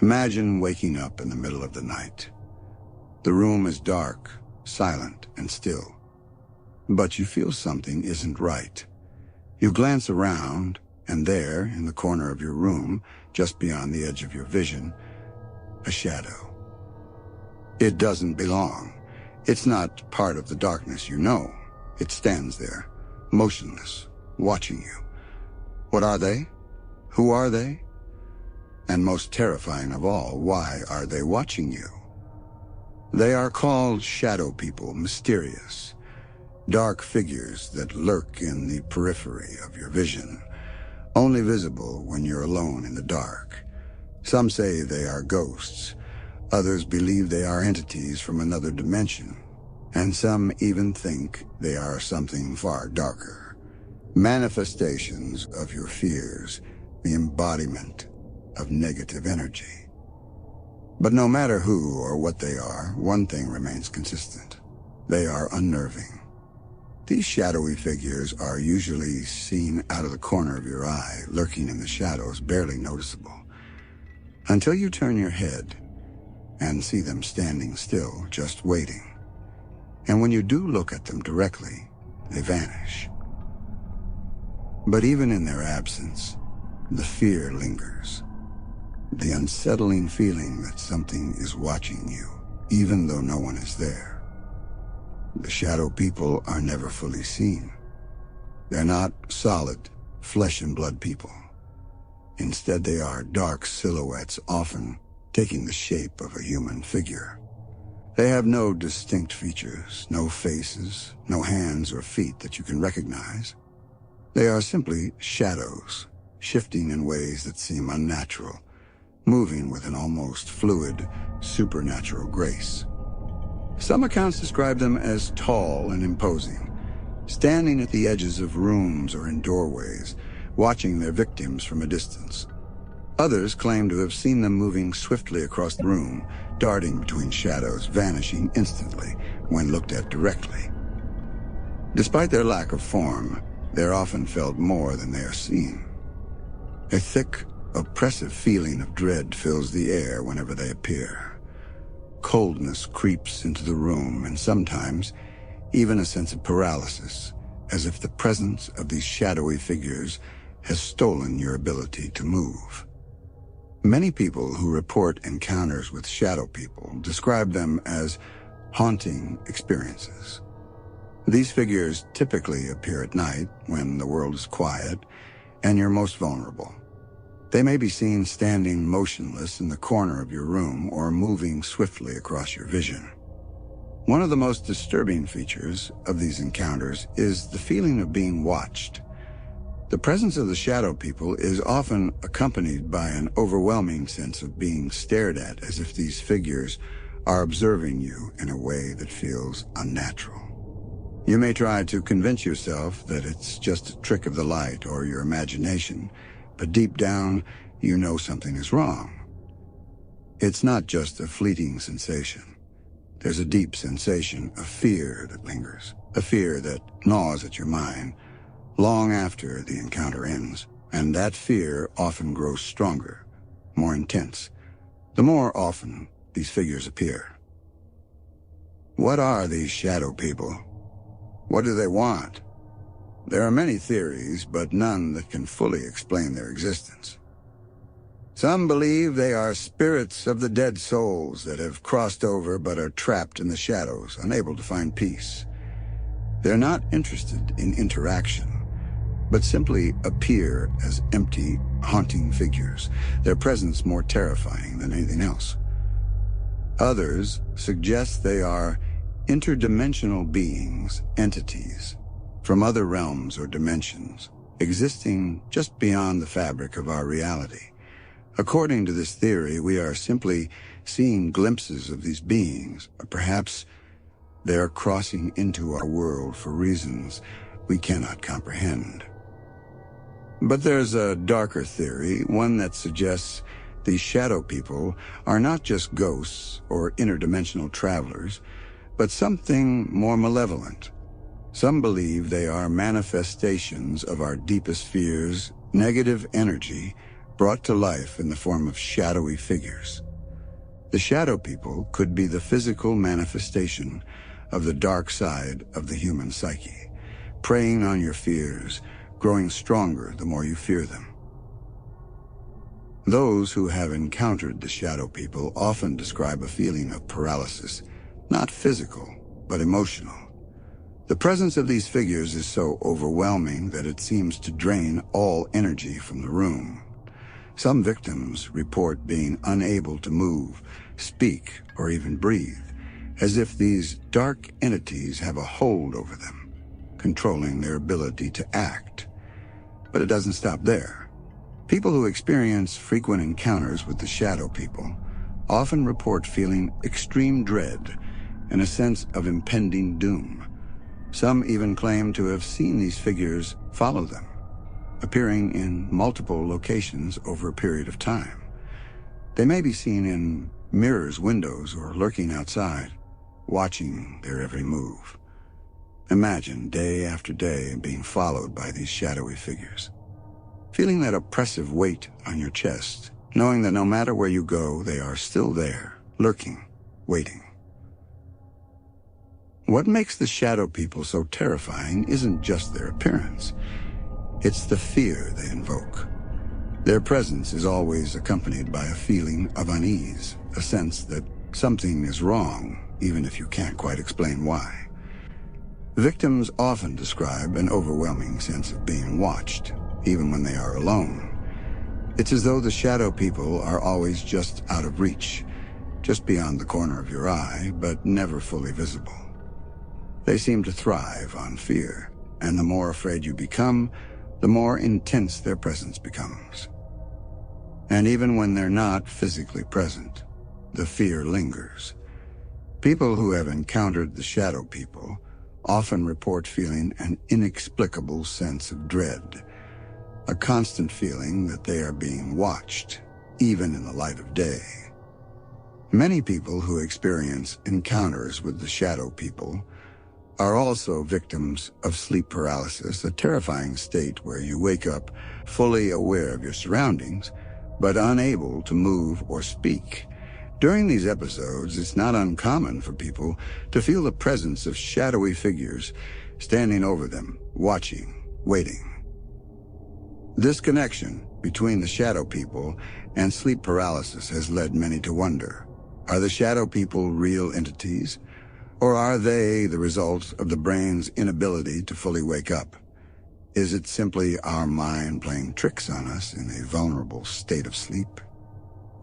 Imagine waking up in the middle of the night. The room is dark, silent, and still. But you feel something isn't right. You glance around, and there, in the corner of your room, just beyond the edge of your vision, a shadow. It doesn't belong. It's not part of the darkness you know. It stands there, motionless, watching you. What are they? Who are they? And most terrifying of all, why are they watching you? They are called shadow people, mysterious. Dark figures that lurk in the periphery of your vision, only visible when you're alone in the dark. Some say they are ghosts. Others believe they are entities from another dimension. And some even think they are something far darker. Manifestations of your fears, the embodiment of negative energy. But no matter who or what they are, one thing remains consistent. They are unnerving. These shadowy figures are usually seen out of the corner of your eye, lurking in the shadows, barely noticeable. Until you turn your head and see them standing still, just waiting. And when you do look at them directly, they vanish. But even in their absence, the fear lingers. The unsettling feeling that something is watching you, even though no one is there. The shadow people are never fully seen. They're not solid, flesh and blood people. Instead, they are dark silhouettes, often taking the shape of a human figure. They have no distinct features, no faces, no hands or feet that you can recognize. They are simply shadows, shifting in ways that seem unnatural, moving with an almost fluid, supernatural grace. Some accounts describe them as tall and imposing, standing at the edges of rooms or in doorways, watching their victims from a distance. Others claim to have seen them moving swiftly across the room, darting between shadows, vanishing instantly when looked at directly. Despite their lack of form, they're often felt more than they are seen. A thick, oppressive feeling of dread fills the air whenever they appear. Coldness creeps into the room, and sometimes even a sense of paralysis, as if the presence of these shadowy figures has stolen your ability to move. Many people who report encounters with shadow people describe them as haunting experiences. These figures typically appear at night when the world is quiet and you're most vulnerable. They may be seen standing motionless in the corner of your room or moving swiftly across your vision. One of the most disturbing features of these encounters is the feeling of being watched. The presence of the shadow people is often accompanied by an overwhelming sense of being stared at, as if these figures are observing you in a way that feels unnatural. You may try to convince yourself that it's just a trick of the light or your imagination, but deep down, you know something is wrong. It's not just a fleeting sensation. There's a deep sensation of fear that lingers, a fear that gnaws at your mind long after the encounter ends, and that fear often grows stronger, more intense, the more often these figures appear. What are these shadow people? What do they want? There are many theories, but none that can fully explain their existence. Some believe they are spirits of the dead souls that have crossed over but are trapped in the shadows, unable to find peace. They're not interested in interaction, but simply appear as empty, haunting figures, their presence more terrifying than anything else. Others suggest they are interdimensional beings, entities, from other realms or dimensions, existing just beyond the fabric of our reality. According to this theory, we are simply seeing glimpses of these beings, or perhaps they are crossing into our world for reasons we cannot comprehend. But there's a darker theory, one that suggests these shadow people are not just ghosts or interdimensional travelers, but something more malevolent. Some believe they are manifestations of our deepest fears, negative energy, brought to life in the form of shadowy figures. The shadow people could be the physical manifestation of the dark side of the human psyche, preying on your fears, growing stronger the more you fear them. Those who have encountered the shadow people often describe a feeling of paralysis, not physical, but emotional. The presence of these figures is so overwhelming that it seems to drain all energy from the room. Some victims report being unable to move, speak, or even breathe, as if these dark entities have a hold over them, controlling their ability to act. But it doesn't stop there. People who experience frequent encounters with the shadow people often report feeling extreme dread and a sense of impending doom. Some even claim to have seen these figures follow them, appearing in multiple locations over a period of time. They may be seen in mirrors, windows, or lurking outside, watching their every move. Imagine day after day being followed by these shadowy figures, feeling that oppressive weight on your chest, knowing that no matter where you go, they are still there, lurking, waiting. What makes the shadow people so terrifying isn't just their appearance. It's the fear they invoke. Their presence is always accompanied by a feeling of unease, a sense that something is wrong, even if you can't quite explain why. Victims often describe an overwhelming sense of being watched, even when they are alone. It's as though the shadow people are always just out of reach, just beyond the corner of your eye, but never fully visible. They seem to thrive on fear, and the more afraid you become, the more intense their presence becomes. And even when they're not physically present, the fear lingers. People who have encountered the shadow people often report feeling an inexplicable sense of dread, a constant feeling that they are being watched, even in the light of day. Many people who experience encounters with the shadow people are also victims of sleep paralysis, a terrifying state where you wake up fully aware of your surroundings, but unable to move or speak. During these episodes, it's not uncommon for people to feel the presence of shadowy figures standing over them, watching, waiting. This connection between the shadow people and sleep paralysis has led many to wonder, are the shadow people real entities? Or are they the result of the brain's inability to fully wake up? Is it simply our mind playing tricks on us in a vulnerable state of sleep?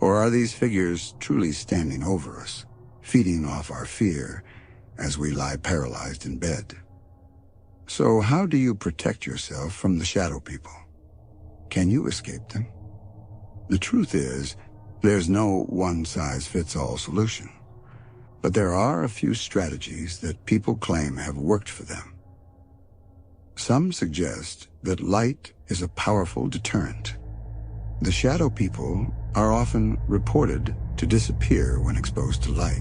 Or are these figures truly standing over us, feeding off our fear as we lie paralyzed in bed? So how do you protect yourself from the shadow people? Can you escape them? The truth is, there's no one-size-fits-all solution. But there are a few strategies that people claim have worked for them. Some suggest that light is a powerful deterrent. The shadow people are often reported to disappear when exposed to light,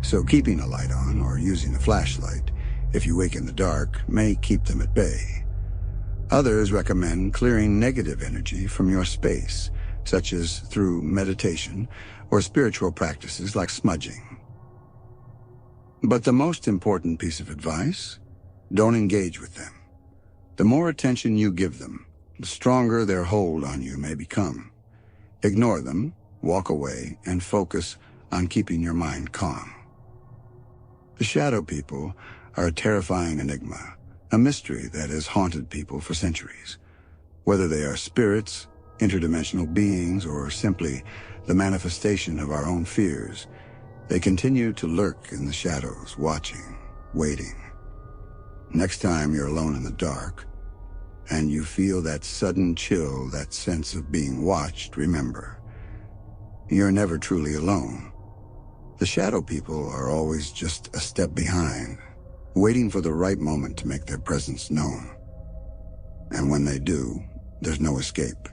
so keeping a light on or using a flashlight, if you wake in the dark, may keep them at bay. Others recommend clearing negative energy from your space, such as through meditation or spiritual practices like smudging. But the most important piece of advice, don't engage with them. The more attention you give them, the stronger their hold on you may become. Ignore them, walk away, and focus on keeping your mind calm. The shadow people are a terrifying enigma, a mystery that has haunted people for centuries. Whether they are spirits, interdimensional beings, or simply the manifestation of our own fears, they continue to lurk in the shadows, watching, waiting. Next time you're alone in the dark, and you feel that sudden chill, that sense of being watched, remember, you're never truly alone. The shadow people are always just a step behind, waiting for the right moment to make their presence known. And when they do, there's no escape.